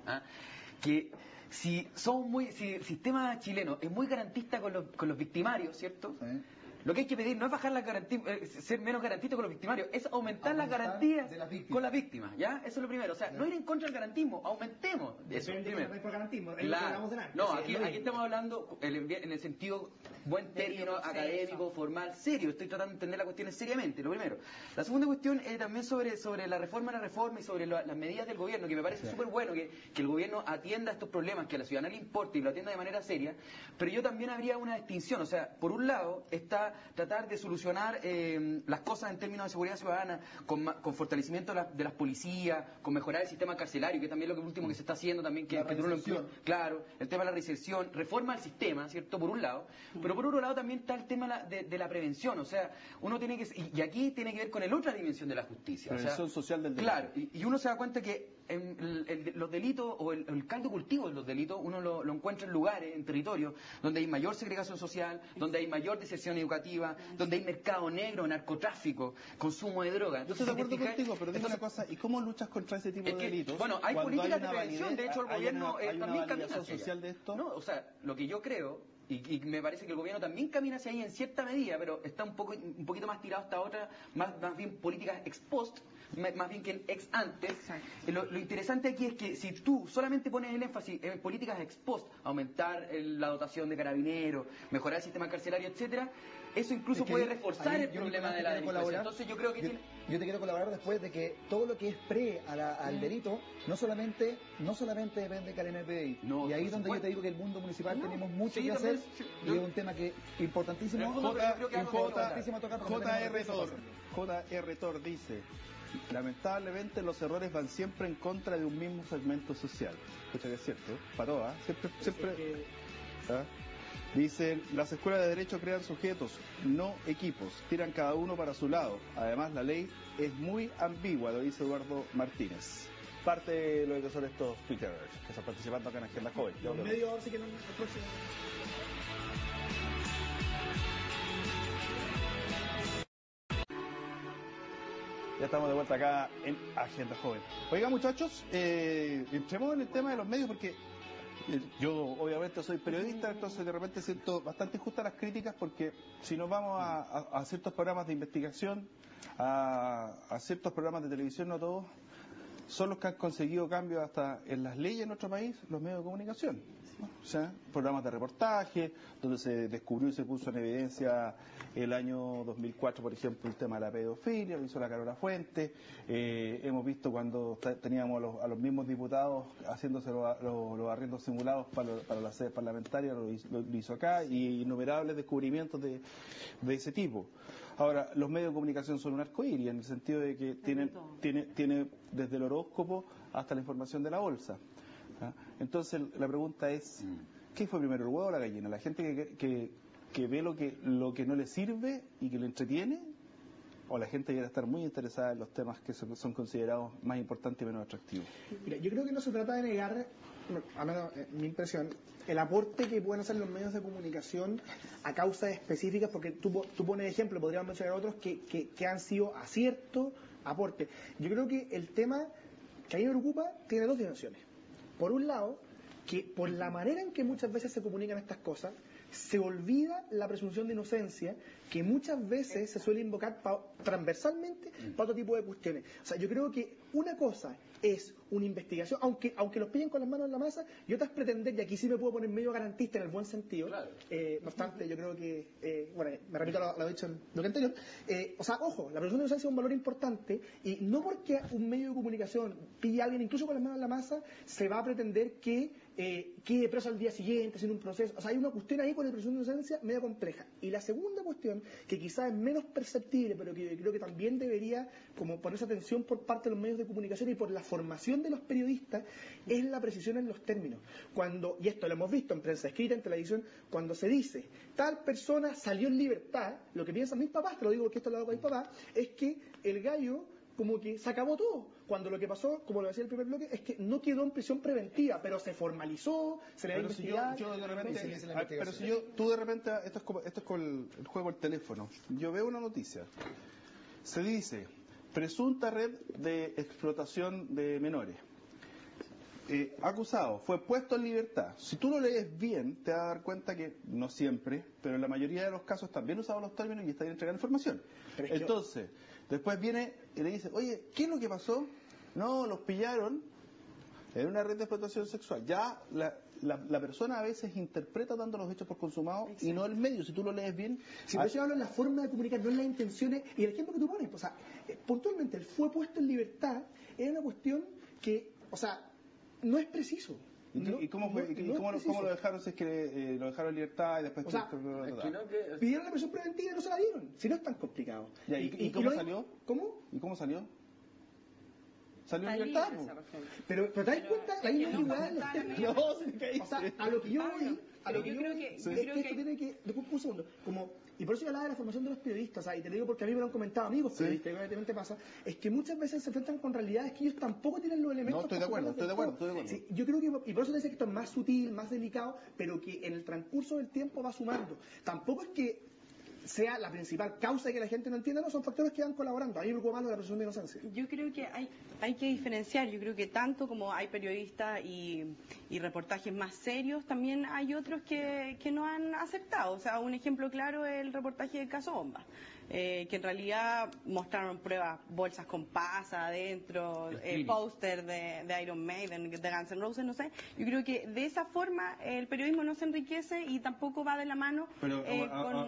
que si el sistema chileno es muy garantista con los victimarios, ¿cierto? Sí. Lo que hay que pedir no es bajar las garantías, ser menos garantista con los victimarios, es aumentar las garantías de las víctimas. con las víctimas, ¿ya? Eso es lo primero. O sea, no ir en contra del garantismo, aumentemos eso Depende de primero. lo que por garantismo, es lo que Claro. hablamos delante. No, Sí, aquí es lo mismo. estamos hablando en el sentido buen término, académico, formal, serio. Estoy tratando de entender las cuestiones seriamente, lo primero. La segunda cuestión es también sobre la reforma y sobre las medidas del gobierno, que me parece súper bueno que el gobierno atienda estos problemas, que a la ciudadanía le importe y lo atienda de manera seria, pero yo también habría una distinción. O sea, por un lado está tratar de solucionar las cosas en términos de seguridad ciudadana, con fortalecimiento de las policías, con mejorar el sistema carcelario, que también es lo último que se está haciendo también, que La tú no lo reinserción. incluyes. Claro, el tema de la reinserción, reforma al sistema, ¿cierto? Por un lado, pero por otro lado también está el tema de la prevención, o sea, uno tiene que, y aquí tiene que ver con la otra dimensión de la justicia. O sea, Prevención social del delito. claro, y uno se da cuenta que los delitos o el caldo cultivo de los delitos uno lo encuentra en lugares, en territorios donde hay mayor segregación social, donde hay mayor deserción educativa, donde hay mercado negro, narcotráfico, consumo de droga. Yo estoy de Si te acuerdo fijas, contigo, pero dime entonces, una cosa, ¿y cómo luchas contra ese tipo es de que, delitos? bueno, hay Cuando políticas de una prevención, validez, de hecho el hay gobierno una también camina validación hacia social de esto. No, o sea, lo que yo creo Y me parece que el gobierno también camina hacia ahí en cierta medida, pero está un poquito más tirado hasta otra, más bien políticas ex post, más bien que el ex antes. Lo interesante aquí es que si tú solamente pones el énfasis en políticas ex post, aumentar la dotación de carabineros, mejorar el sistema carcelario, etcétera, eso incluso puede reforzar el problema de la delincuencia. Entonces yo creo que yo te quiero colaborar después de que todo lo que es al delito no solamente depende de Karen PDI. No, y ahí es donde yo te digo que el mundo municipal tenemos mucho que hacer y es un tema que importantísimo. J.R. Tor dice: lamentablemente los errores van siempre en contra de un mismo segmento social. Escucha que es cierto, paró, siempre. ¿Ah? Dicen, las escuelas de derecho crean sujetos, no equipos, tiran cada uno para su lado. Además, la ley es muy ambigua, lo dice Eduardo Martínez. Parte de lo que son estos twitterers que están participando acá en Agenda Joven. Los medios ahora sí que no... Ya estamos de vuelta acá en Agenda Joven. Oiga, muchachos, entremos en el tema de los medios porque yo obviamente soy periodista, entonces de repente siento bastante injustas las críticas porque si nos vamos a ciertos programas de investigación, a ciertos programas de televisión, no todos, son los que han conseguido cambios hasta en las leyes en nuestro país, los medios de comunicación. O sea, programas de reportaje, donde se descubrió y se puso en evidencia el año 2004, por ejemplo, el tema de la pedofilia, lo hizo la Carola Fuentes. Hemos visto cuando teníamos a los mismos diputados haciéndose los arriendos simulados para la sede parlamentaria, lo hizo acá, y innumerables descubrimientos de ese tipo. Ahora, los medios de comunicación son un arcoíris, en el sentido de que tiene desde el horóscopo hasta la información de la bolsa. Entonces la pregunta es, ¿qué fue primero, el huevo o la gallina? ¿La gente que ve lo que no le sirve y que le entretiene? ¿O la gente quiere estar muy interesada en los temas que son considerados más importantes y menos atractivos? Mira, yo creo que no se trata de negar, a menos mi impresión, el aporte que pueden hacer los medios de comunicación a causas específicas, porque tú pones ejemplo, podríamos mencionar otros que han sido acierto, aporte. Yo creo que el tema que a mí me preocupa tiene dos dimensiones. Por un lado, que por la manera en que muchas veces se comunican estas cosas, se olvida la presunción de inocencia que muchas veces se suele invocar transversalmente para otro tipo de cuestiones. O sea, yo creo que una cosa es una investigación, aunque los pillen con las manos en la masa, y otra es pretender, y aquí sí me puedo poner medio garantista en el buen sentido, claro. No obstante, yo creo que, bueno, me repito lo dicho en lo que anterior, o sea, ojo, la presunción de inocencia es un valor importante, y no porque un medio de comunicación pille a alguien incluso con las manos en la masa, se va a pretender que quede preso al día siguiente sin un proceso. O sea, hay una cuestión ahí con la presunción de inocencia medio compleja. Y la segunda cuestión, que quizás es menos perceptible, pero que creo que también debería como ponerse atención por parte de los medios de comunicación y por la formación de los periodistas, es la precisión en los términos. Y esto lo hemos visto en prensa escrita, en televisión, cuando se dice tal persona salió en libertad, lo que piensan mis papás, te lo digo porque esto lo hago con mis papás, es que el gallo como que se acabó todo, cuando lo que pasó, como lo decía el primer bloque, es que no quedó en prisión preventiva, pero se formalizó, se le va a investigar. Pero si tú de repente, esto es como el juego del teléfono, yo veo una noticia, se dice, presunta red de explotación de menores, acusado, fue puesto en libertad. Si tú lo lees bien, te vas a dar cuenta que, no siempre, pero en la mayoría de los casos también usaban los términos y están entregando información. Entonces, después viene y le dice, oye, ¿qué es lo que pasó? No, los pillaron en una red de explotación sexual. Ya la persona a veces interpreta dando los hechos por consumados. Exacto. Y no el medio, si tú lo lees bien. Si por eso yo hablo en la forma de comunicar, no en las intenciones. Y el ejemplo que tú pones, o sea, puntualmente el fue puesto en libertad es una cuestión que, o sea, no es preciso. ¿Y cómo lo dejaron? Si es que lo dejaron en libertad y después... pidieron la prisión preventiva y no se la dieron. Si no es tan complicado. Ya, ¿Y cómo salió? ¿Cómo? ¿Y cómo salió? Salió en libertad. Pero te das cuenta, ahí no es igual los términos. No, se me caíste. O sea, a lo que yo voy... Yo creo que esto tiene que... Un segundo. Y por eso yo hablaba de la formación de los periodistas, o sea, y te lo digo porque a mí me lo han comentado amigos periodistas, que evidentemente pasa, es que muchas veces se enfrentan con realidades que ellos tampoco tienen los elementos. No, estoy de acuerdo. Sí, yo creo que, y por eso te decía que esto es más sutil, más delicado, pero que en el transcurso del tiempo va sumando. Tampoco es que sea la principal causa de que la gente no entienda, no, son factores que van colaborando. A mí me preocupa más la presunción de inocencia. Yo creo que hay que diferenciar. Yo creo que tanto como hay periodistas y reportajes más serios, también hay otros que no han aceptado. O sea, un ejemplo claro es el reportaje del caso Bomba. Que en realidad mostraron pruebas, bolsas con pasa adentro, póster de Iron Maiden, de Guns N' Roses, no sé. Yo creo que de esa forma el periodismo no se enriquece y tampoco va de la mano. Pero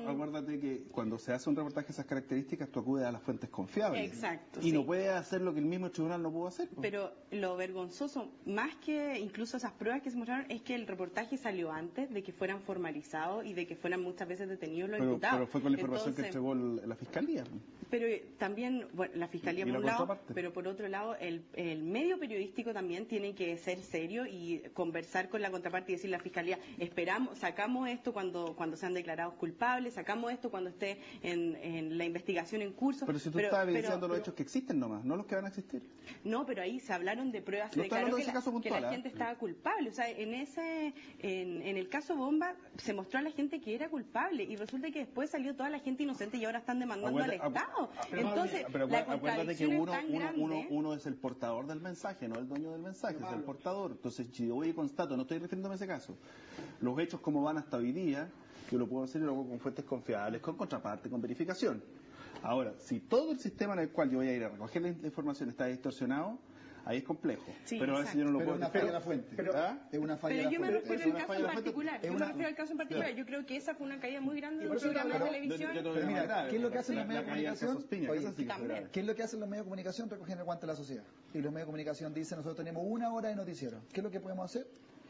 acuérdate que cuando se hace un reportaje de esas características, tú acudes a las fuentes confiables. Exacto. Y no puedes hacer lo que el mismo tribunal no pudo hacer. Pero lo vergonzoso, más que incluso esas pruebas que se mostraron, es que el reportaje salió antes de que fueran formalizados y de que fueran muchas veces detenidos los imputados. Pero fue con la información que entregó la Fiscalía. Pero también, bueno, la Fiscalía por un lado, pero por otro lado, el medio periodístico también tiene que ser serio y conversar con la contraparte y decir la Fiscalía, sacamos esto cuando sean declarados culpables, sacamos esto cuando esté en la investigación en curso. Pero si tú estás evidenciando los hechos que existen nomás, no los que van a existir. No, pero ahí se hablaron de pruebas, se declaró que la gente estaba culpable. O sea, en el caso Bomba se mostró a la gente que era culpable y resulta que después salió toda la gente inocente y ahora están demandando al Estado. Entonces, la acuérdate que uno es el portador del mensaje, no el dueño del mensaje, es el portador. Entonces, si yo voy y constato, no estoy refiriéndome a ese caso, los hechos como van hasta hoy día, yo lo puedo hacer y lo hago con fuentes confiables, con contraparte, con verificación. Ahora, si todo el sistema en el cual yo voy a ir a recoger la información está distorsionado, ahí es complejo. Sí, pero a veces yo no lo puedo. Es una falla de la fuente. Es una falla pero yo me refiero al fuente. caso en particular. Yo me refiero al caso en particular. Yo creo que esa fue una caída muy grande de un por eso programa de televisión. Pero mira, ¿qué es lo que hacen los medios de comunicación? También. ¿Qué es lo que hacen los medios de comunicación? Recogen el guante de la sociedad. Y los medios de comunicación dicen, nosotros tenemos 1 hora de noticiero. ¿Qué es lo que podemos hacer?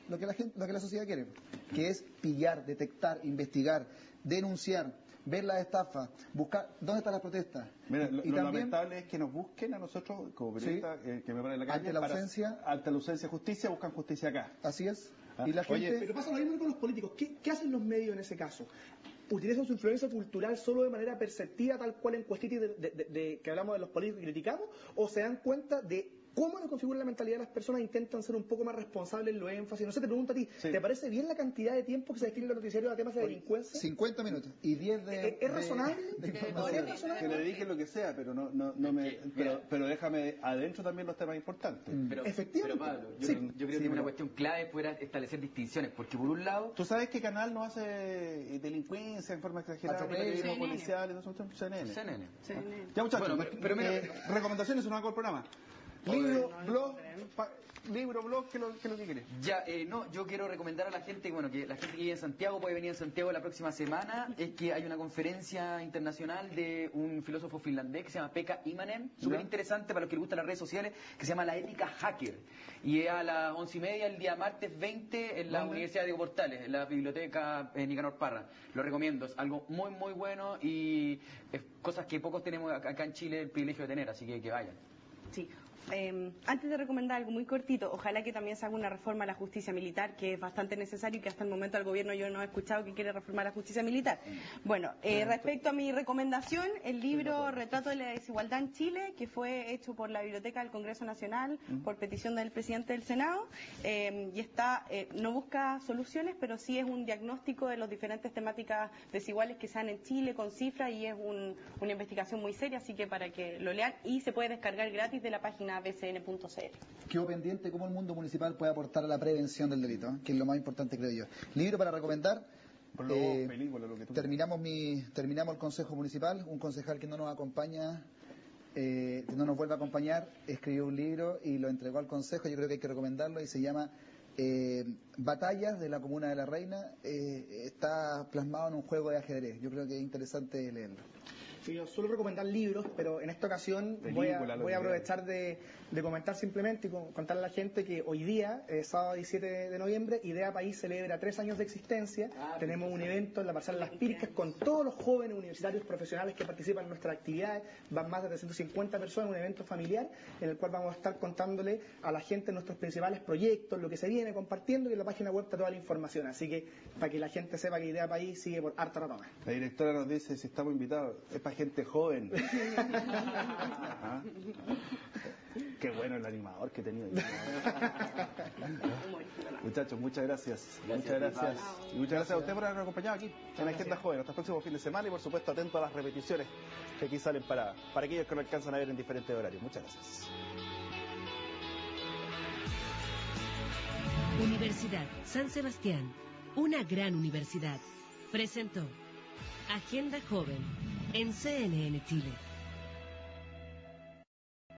Lo que la sociedad quiere, que es pillar, detectar, investigar, denunciar, ver las estafas, buscar dónde están las protestas. Mira, lo lamentable es que nos busquen a nosotros, como periodistas, que me paran en la calle, ante la ausencia de justicia, buscan justicia acá. Así es. Y la gente... Pero pasa lo mismo con los políticos. ¿Qué hacen los medios en ese caso? ¿Utilizan su influencia cultural solo de manera perceptiva, tal cual en cuestiones que hablamos de los políticos y criticamos? ¿O se dan cuenta de cómo lo configura la mentalidad de las personas, intentan ser un poco más responsables en los énfasis? No sé, te pregunto a ti, ¿te parece bien la cantidad de tiempo que se destina en los noticiarios a temas de delincuencia? 50 minutos y 10 de... ¿Es razonable? Que le dediquen lo que sea, pero pero déjame adentro también los temas importantes. Efectivamente. Pero Pablo, yo creo que una cuestión clave fuera establecer distinciones, porque por un lado... ¿Tú sabes qué canal no hace delincuencia en forma exagerada, periodismo policial y todo eso? CNN. Ya, muchachos, bueno, pero mira, recomendaciones, no hago el programa. Libro, blog, ¿qué es lo que quieres? Ya, yo quiero recomendar a la gente, bueno, que la gente que vive en Santiago puede venir a Santiago la próxima semana, es que hay una conferencia internacional de un filósofo finlandés que se llama Pekka Immonen, súper interesante para los que les gustan las redes sociales, que se llama La Ética Hacker, y es a las 11:30 el día martes 20 en la Universidad de Diego Portales, en la biblioteca Nicanor Parra. Lo recomiendo, es algo muy, muy bueno y es cosas que pocos tenemos acá en Chile el privilegio de tener, así que vayan. Sí. Antes de recomendar algo muy cortito, ojalá que también se haga una reforma a la justicia militar, que es bastante necesario y que hasta el momento al gobierno yo no he escuchado que quiere reformar la justicia militar. Bueno, respecto a mi recomendación, el libro Retrato de la Desigualdad en Chile, que fue hecho por la Biblioteca del Congreso Nacional por petición del presidente del Senado, y está, no busca soluciones, pero sí es un diagnóstico de las diferentes temáticas desiguales que se dan en Chile con cifras y es una investigación muy seria, así que para que lo lean y se puede descargar gratis de la página bcn.cl. Quedo pendiente cómo el mundo municipal puede aportar a la prevención del delito, que es lo más importante, creo yo. Libro para recomendar. Terminamos el Consejo Municipal. Un concejal que no nos acompaña, que no nos vuelve a acompañar, escribió un libro y lo entregó al Consejo. Yo creo que hay que recomendarlo y se llama Batallas de la Comuna de la Reina. Está plasmado en un juego de ajedrez. Yo creo que es interesante leerlo. Sí, yo suelo recomendar libros, pero en esta ocasión voy a aprovechar de comentar simplemente y contarle a la gente que hoy día, sábado 17 de noviembre, Idea País celebra 3 años de existencia. Tenemos un evento en la Parcela Las Pircas con todos los jóvenes universitarios profesionales que participan en nuestras actividades. Van más de 350 personas, un evento familiar en el cual vamos a estar contándole a la gente nuestros principales proyectos, lo que se viene compartiendo, y en la página web está toda la información. Así que para que la gente sepa que Idea País sigue por harta ratona. La directora nos dice, si estamos invitados, es para gente joven. Qué bueno. bueno el animador que he tenido. Muchachos, muchas gracias. Muchas gracias. Y muchas gracias a usted por habernos acompañado aquí en Agenda Joven. Hasta el próximo fin de semana y por supuesto atento a las repeticiones que aquí salen para aquellos que no alcanzan a ver en diferentes horarios. Muchas gracias. Universidad San Sebastián, una gran universidad, presentó Agenda Joven en CNN Chile.